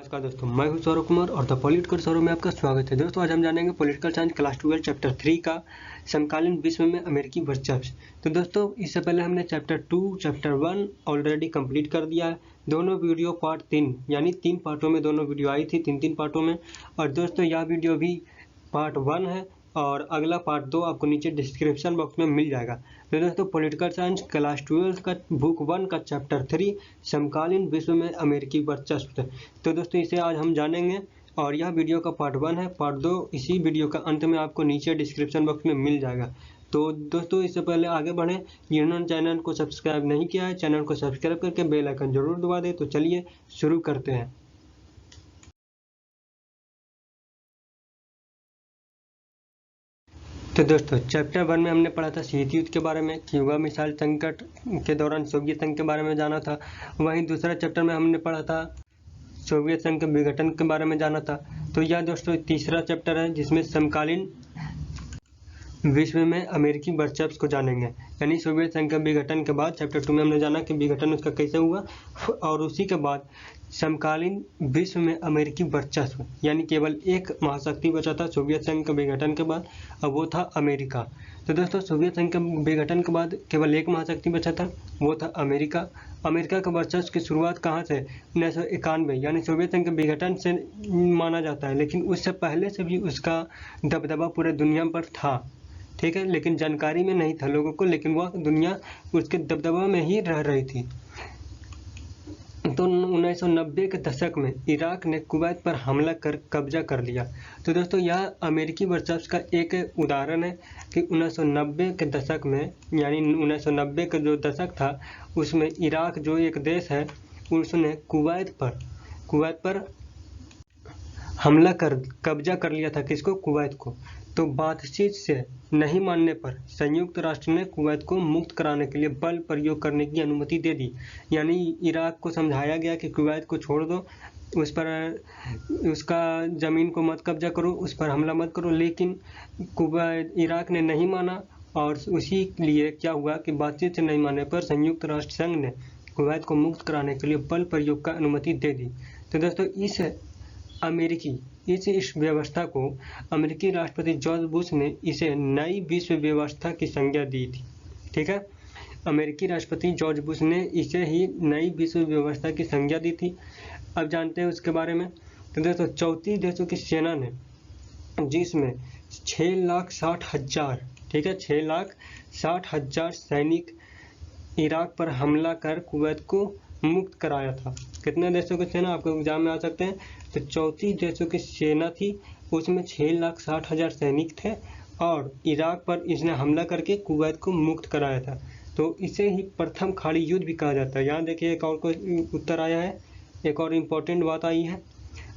नमस्कार दोस्तों, मैं हूं सौरभ कुमार और द पॉलिटिकल सौरभ में आपका स्वागत है। दोस्तों आज हम जानेंगे पॉलिटिकल साइंस क्लास 12 चैप्टर 3 का समकालीन विश्व में अमेरिकी वर्चस्व। तो दोस्तों इससे पहले हमने चैप्टर 2 चैप्टर 1 ऑलरेडी कंप्लीट कर दिया है। दोनों वीडियो पार्ट 3 यानी 3 पार्टों में दोनों वीडियो आई थी, 3 पार्टों में। और दोस्तों यह वीडियो भी पार्ट 1 है और अगला पार्ट 2 आपको नीचे डिस्क्रिप्शन बॉक्स में मिल जाएगा। तो दोस्तों पॉलिटिकल साइंस क्लास 12 का बुक 1 का चैप्टर 3 समकालीन विश्व में अमेरिकी वर्चस्व। तो दोस्तों इसे आज हम जानेंगे और यह वीडियो का पार्ट 1 है। पार्ट 2 इसी वीडियो का अंत में आपको नीचे डिस्क्रिप्शन बॉक्स में मिल जाएगा। तो दोस्तों इससे पहले आगे बढ़ें, जिन्होंने चैनल को सब्सक्राइब नहीं किया है चैनल को सब्सक्राइब करके बेल आइकन जरूर दबा दें। तो चलिए शुरू करते हैं। तो दोस्तों चैप्टर 1 में हमने पढ़ा था शीत युद्ध के बारे में, क्यूबा मिसाइल संकट के दौरान सोवियत संघ के बारे में जाना था। वहीं दूसरा चैप्टर में हमने पढ़ा था सोवियत संघ के विघटन के बारे में जाना था। तो यह दोस्तों तीसरा चैप्टर है जिसमें समकालीन विश्व में अमेरिकी वर्चस्व को जानेंगे। यानी सोवियत संघ के विघटन के बाद चैप्टर 2 में हमने जाना कि विघटन उसका कैसे हुआ, और उसी के बाद समकालीन विश्व में अमेरिकी वर्चस्व, यानी केवल एक महाशक्ति बचा था सोवियत संघ के विघटन के बाद, अब वो था अमेरिका। तो दोस्तों सोवियत संघ के विघटन के बाद केवल एक महाशक्ति बचा था, वो था अमेरिका। अमेरिका का वर्चस्व की शुरुआत कहाँ से? 1991 यानी सोवियत संघ के विघटन से माना जाता है, लेकिन उससे पहले से भी उसका दबदबा पूरे दुनिया पर था, ठीक है, लेकिन जानकारी में नहीं था लोगों को, लेकिन वह दुनिया उसके दबदबा में ही रह रही थी। तो 1990 के दशक में इराक ने कुवैत पर हमला कर कब्जा कर लिया। तो दोस्तों यह अमेरिकी वर्चस्व का एक उदाहरण है कि 1990 के दशक में, यानी 1990 का जो दशक था उसमें इराक जो एक देश है उसने कुवैत पर हमला कर कब्जा कर लिया था। किसको? कुवैत को। तो बातचीत से नहीं मानने पर संयुक्त राष्ट्र ने कुवैत को मुक्त कराने के लिए बल प्रयोग करने की अनुमति दे दी। यानी इराक को समझाया गया कि कुवैत को छोड़ दो, उस पर उसका ज़मीन को मत कब्जा करो, उस पर हमला मत करो, लेकिन इराक ने नहीं माना। और उसी लिए क्या हुआ कि बातचीत से नहीं मानने पर संयुक्त राष्ट्र संघ ने कुवैत को मुक्त कराने के लिए बल प्रयोग का अनुमति दे दी। तो दोस्तों इस व्यवस्था को अमेरिकी राष्ट्रपति जॉर्ज बुश ने इसे नई विश्व व्यवस्था की संज्ञा दी थी, ठीक है। अमेरिकी राष्ट्रपति जॉर्ज बुश ने इसे ही नई विश्व व्यवस्था की संज्ञा दी थी। अब जानते हैं उसके बारे में। तो दोस्तों 34 देशों की सेना ने, जिसमें 6,60,000, ठीक है, 6,60,000 सैनिक इराक पर हमला कर कुवैत को मुक्त कराया था। कितने देशों की सेना आपको एग्जाम में आ सकते हैं? तो 34 देशों की सेना थी, उसमें 6,60,000 सैनिक थे और इराक पर इसने हमला करके कुवैत को मुक्त कराया था। तो इसे ही प्रथम खाड़ी युद्ध भी कहा जाता है। यहाँ देखिए एक और कोई उत्तर आया है, एक और इम्पोर्टेंट बात आई है,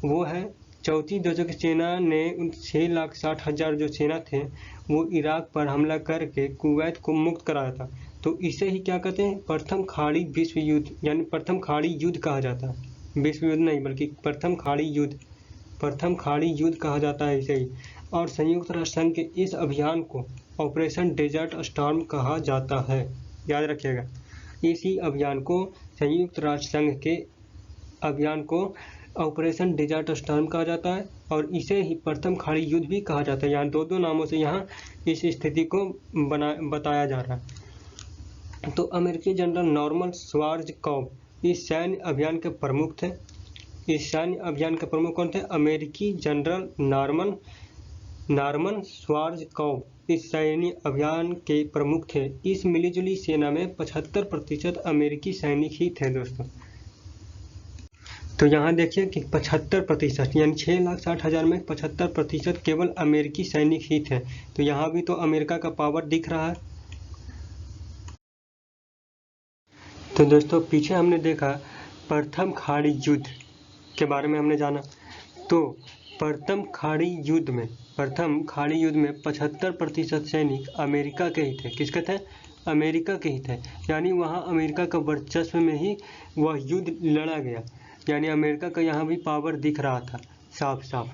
वो है 34 देशों की सेना ने उन 6,60,000 जो सेना थे वो इराक पर हमला करके कुवैत को मुक्त कराया था। तो इसे ही क्या कहते हैं? प्रथम खाड़ी विश्व युद्ध, यानी प्रथम खाड़ी युद्ध कहा जाता है। विश्व युद्ध नहीं बल्कि प्रथम खाड़ी युद्ध कहा जाता है इसे ही। और संयुक्त राष्ट्र संघ के इस अभियान को ऑपरेशन डेजर्ट स्टॉर्म कहा जाता है, याद रखिएगा। इसी अभियान को संयुक्त राष्ट्र संघ के अभियान को ऑपरेशन डेजर्ट स्टॉर्म कहा जाता है और इसे ही प्रथम खाड़ी युद्ध भी कहा जाता है। यहाँ दो नामों से यहाँ इस स्थिति को बताया जा रहा है। तो अमेरिकी जनरल नॉर्मन श्वार्ज़कॉफ इस सैन्य अभियान के प्रमुख थे। इस सैन्य अभियान के प्रमुख कौन थे? अमेरिकी जनरल नॉर्मन श्वार्ज़कॉफ इस सैन्य अभियान के प्रमुख थे। इस मिलीजुली सेना में 75% अमेरिकी सैनिक ही थे दोस्तों। तो यहाँ देखिए कि 75% यानी 6,60,000 में 75% केवल अमेरिकी सैनिक ही थे। तो यहाँ भी तो अमेरिका का पावर दिख रहा है। तो दोस्तों पीछे हमने देखा प्रथम खाड़ी युद्ध के बारे में हमने जाना। तो प्रथम खाड़ी युद्ध में 75% सैनिक अमेरिका के ही थे। किसके थे? अमेरिका के ही थे। यानी वहाँ अमेरिका का वर्चस्व में ही वह युद्ध लड़ा गया, यानी अमेरिका का यहाँ भी पावर दिख रहा था साफ साफ।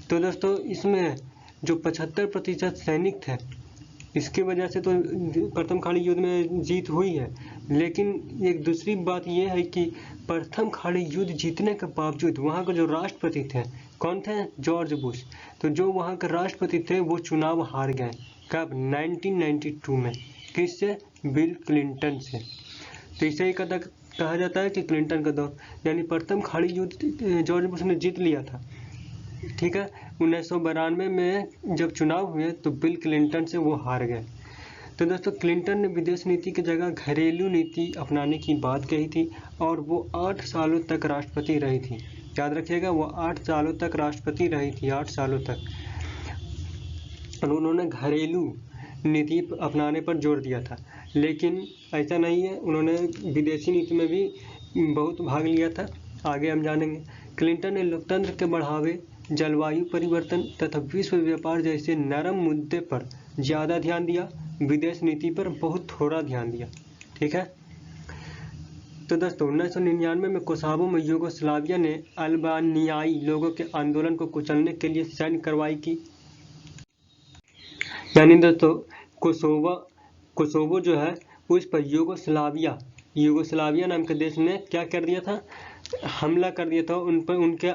तो दोस्तों इसमें जो 75% सैनिक थे इसकी वजह से तो प्रथम खाड़ी युद्ध में जीत हुई है। लेकिन एक दूसरी बात यह है कि प्रथम खाड़ी युद्ध जीतने के बावजूद वहाँ के जो राष्ट्रपति थे, कौन थे? George Bush. तो जो वहाँ के राष्ट्रपति थे वो चुनाव हार गए। कब? 1992 में। किससे? बिल क्लिंटन से। तो इसे ही कहा जाता है कि क्लिंटन का दौर, यानी प्रथम खाड़ी युद्ध जॉर्ज बुश ने जीत लिया था। ठीक है, 1992 में जब चुनाव हुए तो बिल क्लिंटन से वो हार गए। तो दोस्तों, क्लिंटन ने विदेश नीति की जगह घरेलू नीति अपनाने की बात कही थी और वो 8 सालों तक राष्ट्रपति रही थी। याद रखिएगा, वो 8 सालों तक राष्ट्रपति रही थी, 8 सालों तक। और उन्होंने घरेलू नीति अपनाने पर जोर दिया था। लेकिन ऐसा नहीं है, उन्होंने विदेशी नीति में भी बहुत भाग लिया था, आगे हम जानेंगे। क्लिंटन ने लोकतंत्र के बढ़ावे, जलवायु परिवर्तन तथा विश्व व्यापार जैसे नरम मुद्दे पर ज़्यादा ध्यान दिया, विदेश नीति पर बहुत थोड़ा ध्यान दिया। ठीक है। तो दोस्तों, 1999 में कोसोवो में यूगोस्लाविया ने अल्बानियाई लोगों के आंदोलन को कुचलने के लिए सैन्य कार्रवाई की। यानी दोस्तों, कोसोवो जो है उस पर यूगोस्लाविया नाम के देश ने क्या कर दिया था? हमला कर दिया था उन पर। उनके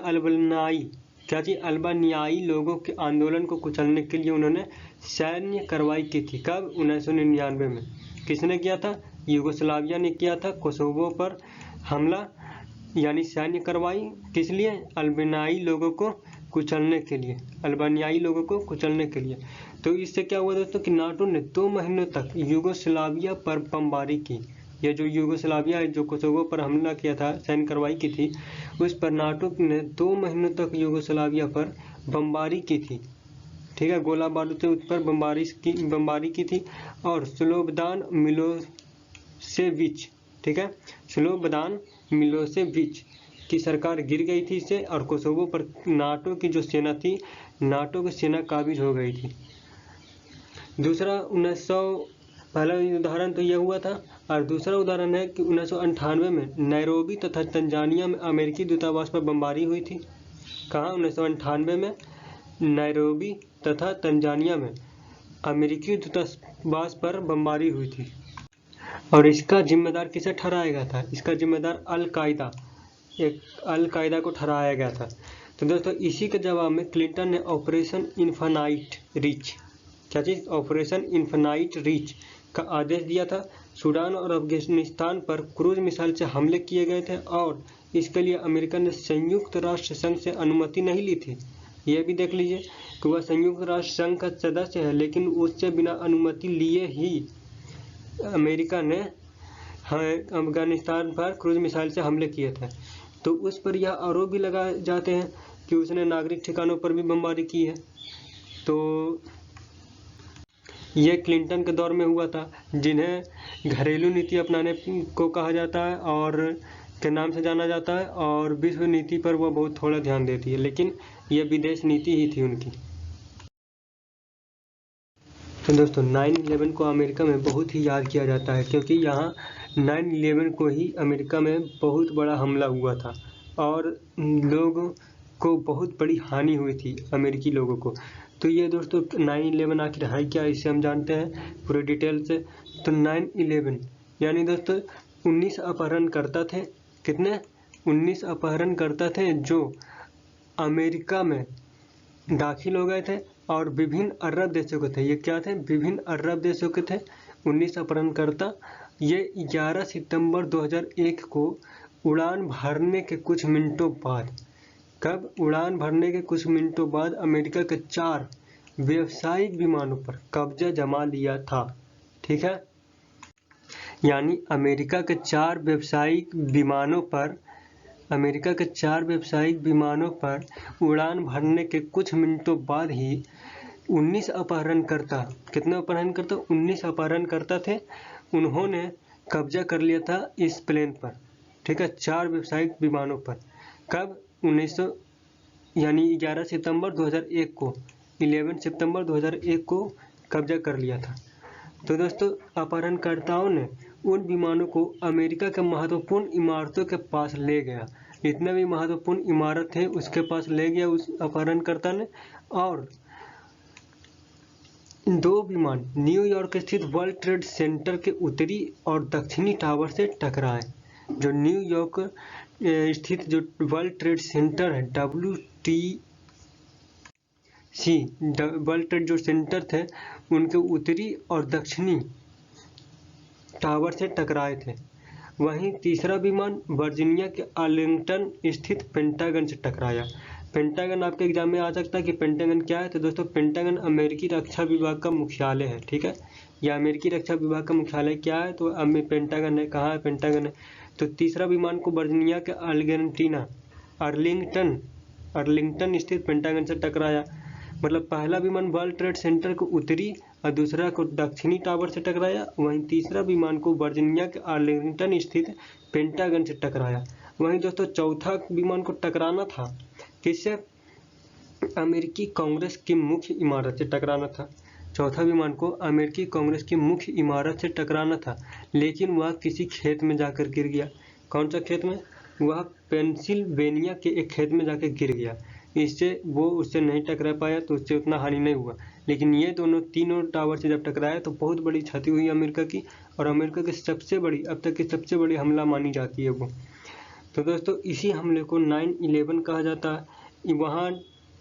अल्बानियाई लोगों के आंदोलन को कुचलने के लिए उन्होंने सैन्य कार्रवाई की थी। कब? 1999 में। किसने किया था? यूगोस्लाविया ने किया था कोसोवो पर हमला, यानी सैन्य कार्रवाई। किस लिए? अल्बानियाई लोगों को कुचलने के लिए, अल्बानियाई लोगों को कुचलने के लिए। तो इससे क्या हुआ दोस्तों कि नाटो ने 2 महीनों तक यूगोस्लाविया पर बमबारी की। ये जो यूगोस्लाविया जो कोसोवो पर हमला किया था, सैन्य कार्रवाई की थी, उस पर नाटो ने 2 महीनों तक यूगोस्लाविया पर बमबारी की थी। ठीक है, गोला बारूद से उस पर बमबारी की थी। और स्लोबोदान मिलोसेविच, ठीक है, स्लोबोदान मिलोसेविच की सरकार गिर गई थी इससे, और कोसोवो पर नाटो की जो सेना थी, नाटो की सेना काबिज हो गई थी। दूसरा 1900 पहला उदाहरण तो यह हुआ था, और दूसरा उदाहरण है कि 1998 में नैरोबी तथा तंजानिया में अमेरिकी दूतावास पर बमबारी हुई थी। कहाँ? 1998 में नैरोबी तथा तंजानिया में अमेरिकी दूतावास पर बमबारी हुई थी। और इसका जिम्मेदार किसे ठहराया गया था? इसका जिम्मेदार अल-कायदा को ठहराया गया था। तो दोस्तों, इसी के जवाब में क्लिंटन ने ऑपरेशन इन्फिनाइट रीच, क्या चीज़? ऑपरेशन इन्फिनाइट रीच का आदेश दिया था। सूडान और अफगानिस्तान पर क्रूज मिसाइल से हमले किए गए थे और इसके लिए अमेरिका ने संयुक्त राष्ट्र संघ से अनुमति नहीं ली थी। यह भी देख लीजिए कि वह संयुक्त राष्ट्र संघ का सदस्य है, लेकिन उससे बिना अनुमति लिए ही अमेरिका ने अफगानिस्तान पर क्रूज मिसाइल से हमले किए थे। तो उस पर यह आरोप भी लगाए जाते हैं कि उसने नागरिक ठिकानों पर भी बमबारी की है। तो ये क्लिंटन के दौर में हुआ था, जिन्हें घरेलू नीति अपनाने को कहा जाता है और के नाम से जाना जाता है, और विश्व नीति पर वह बहुत थोड़ा ध्यान देती है, लेकिन यह विदेश नीति ही थी उनकी। तो दोस्तों, 9/11 को अमेरिका में बहुत ही याद किया जाता है, क्योंकि यहाँ 9/11 को ही अमेरिका में बहुत बड़ा हमला हुआ था और लोगों को बहुत बड़ी हानि हुई थी, अमेरिकी लोगों को। तो ये दोस्तों 9/11 आखिर है क्या, इसे हम जानते हैं पूरे डिटेल से। तो 9/11 यानी दोस्तों 19 अपहरणकर्ता थे। कितने? 19 अपहरणकर्ता थे जो अमेरिका में दाखिल हो गए थे और विभिन्न अरब देशों के थे। ये क्या थे? विभिन्न अरब देशों के थे 19 अपहरणकर्ता। ये 11 सितंबर 2001 को उड़ान भरने के कुछ मिनटों बाद, कब? उड़ान भरने के कुछ मिनटों बाद अमेरिका के 4 व्यावसायिक विमानों पर कब्जा जमा लिया था। ठीक है, यानी अमेरिका के 4 व्यावसायिक विमानों पर उड़ान भरने के कुछ मिनटों बाद ही 19 अपहरणकर्ता, कितने अपहरणकर्ता? 19 अपहरणकर्ता थे, उन्होंने कब्जा कर लिया था इस प्लेन पर। ठीक है, 4 व्यावसायिक विमानों पर। कब? 11 सितंबर 2001 को, 11 सितंबर 2001 को कब्जा कर लिया था। तो दोस्तों, अपहरणकर्ताओं ने उन विमानों को अमेरिका के महत्वपूर्ण इमारतों के पास ले गया। जितने भी महत्वपूर्ण इमारत थे उसके पास ले गया उस अपहरणकर्ता ने, और दो विमान न्यूयॉर्क स्थित वर्ल्ड ट्रेड सेंटर के उत्तरी और दक्षिणी टावर से टकराए। जो न्यूयॉर्क स्थित जो वर्ल्ड ट्रेड सेंटर है WTC, वर्ल्ड ट्रेड जो सेंटर थे उनके उत्तरी और दक्षिणी टावर से टकराए थे। वहीं तीसरा विमान वर्जीनिया के आर्लिंगटन स्थित पेंटागन से टकराया। पेंटागन आपके एग्जाम में आ सकता है कि पेंटागन क्या है। तो दोस्तों पेंटागन अमेरिकी रक्षा विभाग का मुख्यालय है, ठीक है। या अमेरिकी रक्षा विभाग का मुख्यालय क्या है, तो अब में पेंटागन है। कहाँ है पेंटागन है। तो तीसरा विमान को वर्जीनिया के आर्लिंगटन स्थित पेंटागन से टकराया। मतलब पहला विमान वर्ल्ड ट्रेड सेंटर को उत्तरी और दूसरा को दक्षिणी टावर से टकराया। वहीं तीसरा विमान को वर्जीनिया के आर्लिंगटन स्थित पेंटागन से टकराया। वहीं दोस्तों चौथा विमान को टकराना था किससे, अमेरिकी कांग्रेस की मुख्य इमारत से टकराना था। चौथा विमान को अमेरिकी कांग्रेस की मुख्य इमारत से टकराना था, लेकिन वह किसी खेत में जाकर गिर गया। कौन सा खेत में, वह पेंसिल्वेनिया के एक खेत में जाकर गिर गया। इससे वो उससे नहीं टकरा पाया, तो उससे उतना हानि नहीं हुआ। लेकिन ये तीनों टावर से जब टकराया तो बहुत बड़ी क्षति हुई अमेरिका की, और अमेरिका की सबसे बड़ी अब तक की सबसे बड़ी हमला मानी जाती है वो। तो दोस्तों इसी हमले को 9/11 कहा जाता है। वहाँ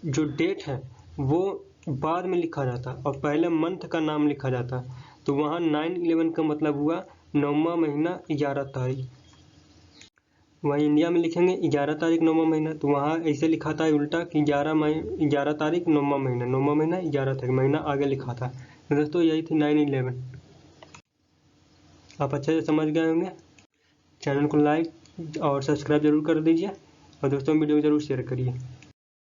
जो डेट है वो बाद में लिखा जाता है और पहले मंथ का नाम लिखा जाता है। तो वहाँ 9/11 का मतलब हुआ 9वां महीना 11 तारीख। वहीं इंडिया में लिखेंगे 11 तारीख 9वां महीना, तो वहाँ ऐसे लिखा था उल्टा कि 11 तारीख 9वां महीना 11 तारीख, महीना आगे लिखा था। तो दोस्तों यही थी 9/11। आप अच्छे से समझ गए होंगे। चैनल को लाइक और सब्सक्राइब जरूर कर दीजिए और दोस्तों वीडियो को जरूर शेयर करिए।